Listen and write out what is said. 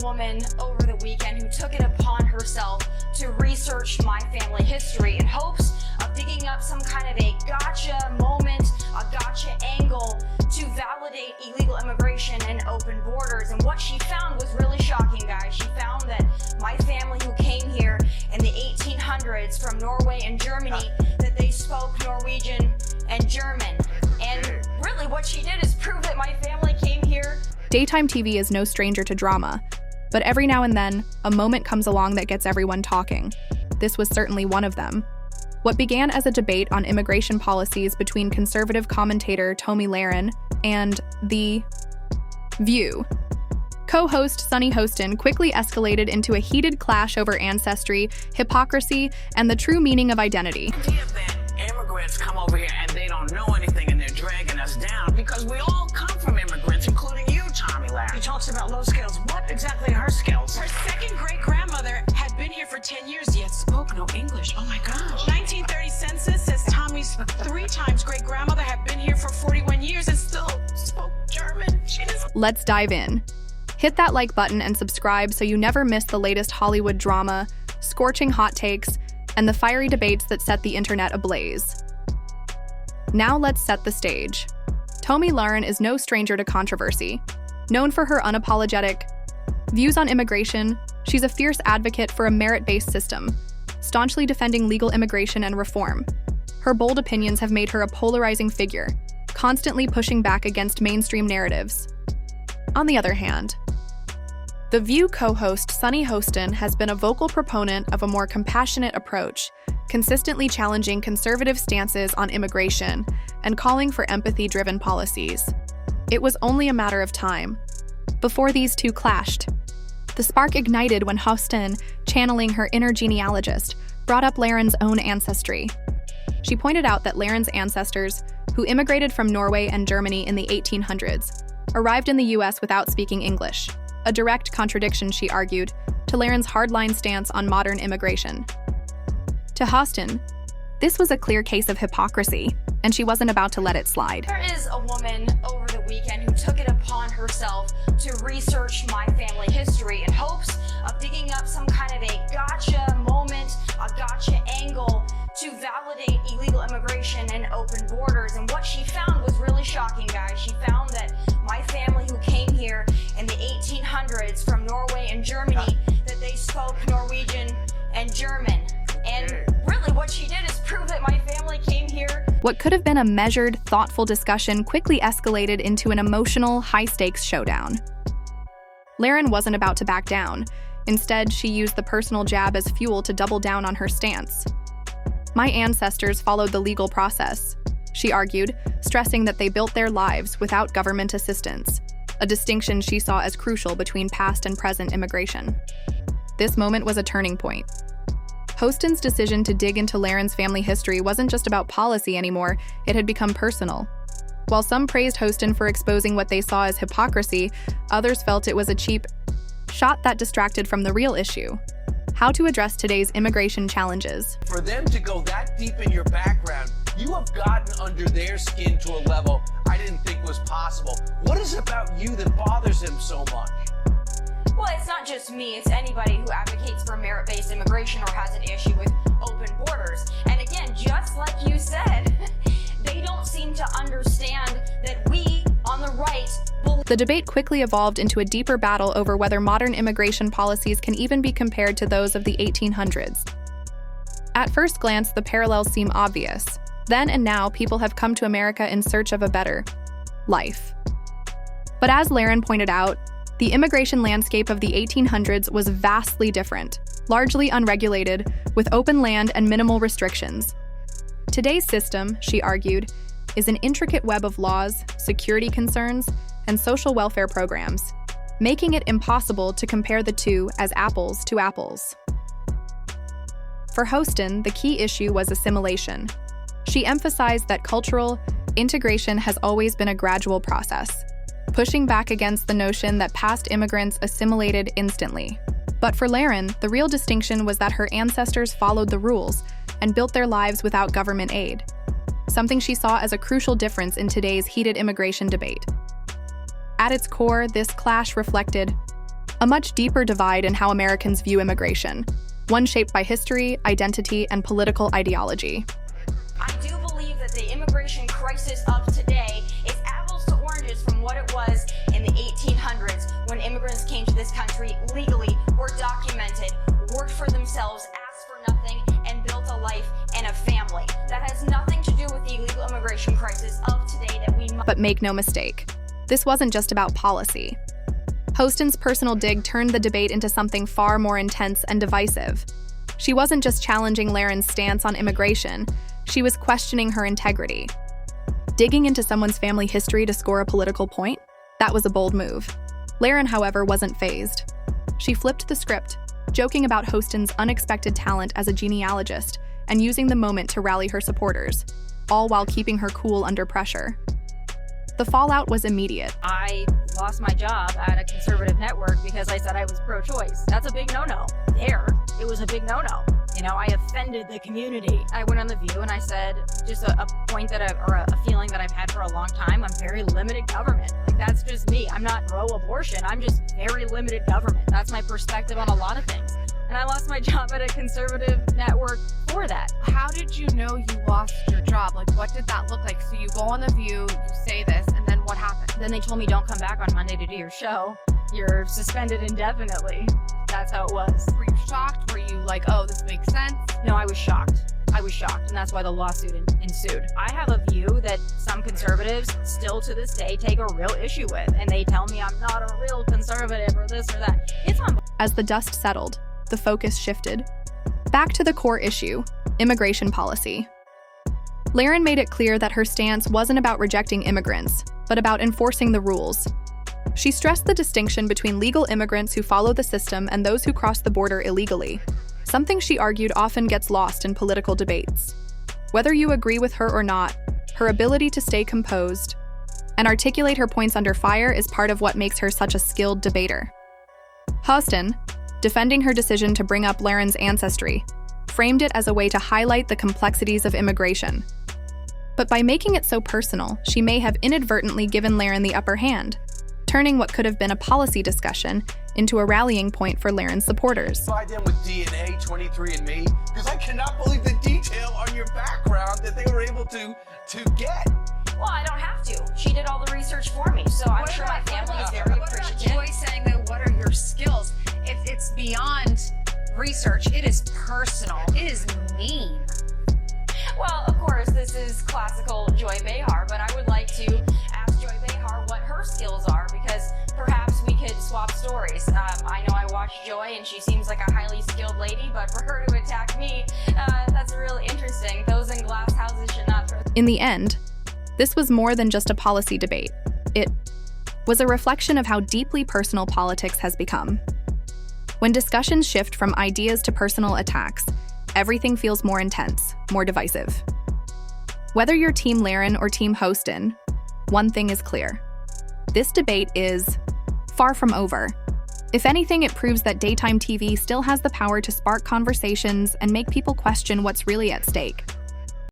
woman over the weekend who took it upon herself to research my family history in hopes of digging up some kind of a gotcha moment, a gotcha angle to validate illegal immigration and open borders. And what she found was really shocking, guys. She found that my family who came here in the 1800s from Norway and Germany, that they spoke Norwegian and German. And really what she did is prove that my family came here. Daytime TV is no stranger to drama, but every now and then, a moment comes along that gets everyone talking. This was certainly one of them. What began as a debate on immigration policies between conservative commentator Tomi Lahren and The View co-host SunnyHostin quickly escalated into a heated clash over ancestry, hypocrisy, and the true meaning of identity. The idea that immigrants come over here and they don't know anything and they're dragging us down because we all come from immigrants, including you, Tomi Lahren. She talks about low skills. What exactly are her skills? Her second great-grandmother had been here for 10 years, yet spoke no English. Oh my gosh. 1930 census says Tommy's 3 times great-grandmother had been here for 41 years and still spoke German. Let's dive in. Hit that like button and subscribe so you never miss the latest Hollywood drama, scorching hot takes, and the fiery debates that set the internet ablaze. Now let's set the stage. Tomi Lahren is no stranger to controversy. Known for her unapologetic views on immigration, she's a fierce advocate for a merit-based system, staunchly defending legal immigration and reform. Her bold opinions have made her a polarizing figure, constantly pushing back against mainstream narratives. On the other hand, The View co-host SunnyHostin has been a vocal proponent of a more compassionate approach, consistently challenging conservative stances on immigration and calling for empathy-driven policies. It was only a matter of time before these two clashed. The spark ignited when Hostin, channeling her inner genealogist, brought up Lahren's own ancestry. She pointed out that Lahren's ancestors, who immigrated from Norway and Germany in the 1800s, arrived in the US without speaking English, a direct contradiction, she argued, to Lahren's hardline stance on modern immigration. To Hostin, this was a clear case of hypocrisy, and she wasn't about to let it slide. There is a woman over the weekend who took it upon herself to research my family history in hopes of digging up some kind of a gotcha moment, a gotcha angle to validate illegal immigration and open borders. And what she found was really shocking, guys. She found that my family who came here in the 1800s from Norway and Germany, that they spoke Norwegian and German. And really what she did is prove that my family came here. What could have been a measured, thoughtful discussion quickly escalated into an emotional, high-stakes showdown. Lahren wasn't about to back down. Instead, she used the personal jab as fuel to double down on her stance. My ancestors followed the legal process, she argued, stressing that they built their lives without government assistance, a distinction she saw as crucial between past and present immigration. This moment was a turning point. Hostin's decision to dig into Lahren's family history wasn't just about policy anymore, it had become personal. While some praised Hostin for exposing what they saw as hypocrisy, others felt it was a cheap shot that distracted from the real issue: how to address today's immigration challenges. For them to go that deep in your background, you have gotten under their skin to a level I didn't think was possible. What is it about you that bothers him so much? Well, it's not just me, it's anybody who advocates for merit-based immigration or has an issue with open borders. And again, just like you said, they don't seem to understand that we, on the right, believe. The debate quickly evolved into a deeper battle over whether modern immigration policies can even be compared to those of the 1800s. At first glance, the parallels seem obvious. Then and now, people have come to America in search of a better life. But as Lahren pointed out, the immigration landscape of the 1800s was vastly different, largely unregulated, with open land and minimal restrictions. Today's system, she argued, is an intricate web of laws, security concerns, and social welfare programs, making it impossible to compare the two as apples to apples. For Hostin, the key issue was assimilation. She emphasized that cultural integration has always been a gradual process, pushing back against the notion that past immigrants assimilated instantly. But for Lahren, the real distinction was that her ancestors followed the rules and built their lives without government aid, something she saw as a crucial difference in today's heated immigration debate. At its core, this clash reflected a much deeper divide in how Americans view immigration, one shaped by history, identity, and political ideology. I do believe that the immigration crisis of today is apples to oranges from what it was in the 1800s when immigrants came to this country legally, were documented, worked for themselves, asked for nothing, and built a life and a family. That has nothing to do with the illegal immigration crisis of today that we must. But make no mistake, this wasn't just about policy. Hostin's personal dig turned the debate into something far more intense and divisive. She wasn't just challenging Lahren's stance on immigration, she was questioning her integrity. Digging into someone's family history to score a political point? That was a bold move. Lahren, however, wasn't fazed. She flipped the script, joking about Hostin's unexpected talent as a genealogist and using the moment to rally her supporters, all while keeping her cool under pressure. The fallout was immediate. I lost my job at a conservative network because I said I was pro-choice. That's a big no-no. There, it was a big no-no. You know, I offended the community. I went on The View and I said, just a point that a feeling that I've had for a long time, I'm very limited government. Like, that's just me. I'm not pro-abortion. I'm just very limited government. That's my perspective on a lot of things. And I lost my job at a conservative network for that. How did you know you lost your job? Like, what did that look like? So you go on The View, you say this, and then what happened? Then they told me, don't come back on Monday to do your show. You're suspended indefinitely. That's how it was. Were you shocked? Were you like, oh, this makes sense? No, I was shocked. I was shocked, and that's why the lawsuit ensued. I have a view that some conservatives still to this day take a real issue with, and they tell me I'm not a real conservative or this or that. It's on. As the dust settled, the focus shifted. Back to the core issue, immigration policy. Lahren made it clear that her stance wasn't about rejecting immigrants, but about enforcing the rules. She stressed the distinction between legal immigrants who follow the system and those who cross the border illegally, something she argued often gets lost in political debates. Whether you agree with her or not, her ability to stay composed and articulate her points under fire is part of what makes her such a skilled debater. Hostin, defending her decision to bring up Lahren's ancestry, framed it as a way to highlight the complexities of immigration. But by making it so personal, she may have inadvertently given Lahren the upper hand, turning what could have been a policy discussion into a rallying point for Lahren's supporters. Find them with DNA, 23andMe, because I cannot believe the detail on your background that they were able to get. Well, I don't have to. She did all the research for me, so I'm sure my family is very appreciative. Joy saying that, what are your skills? It's beyond research. It is personal. It is mean. Well, of course, this is classical Joy Behar, but I would like to ask Joy Behar what her skills are, because perhaps we could swap stories. I know I watch Joy, and she seems like a highly skilled lady, but for her to attack me, that's really interesting. Those in glass houses should not throw. In the end, this was more than just a policy debate. It was a reflection of how deeply personal politics has become. When discussions shift from ideas to personal attacks, everything feels more intense, more divisive. Whether you're Team Lahren or Team Hostin, one thing is clear. This debate is far from over. If anything, it proves that daytime TV still has the power to spark conversations and make people question what's really at stake.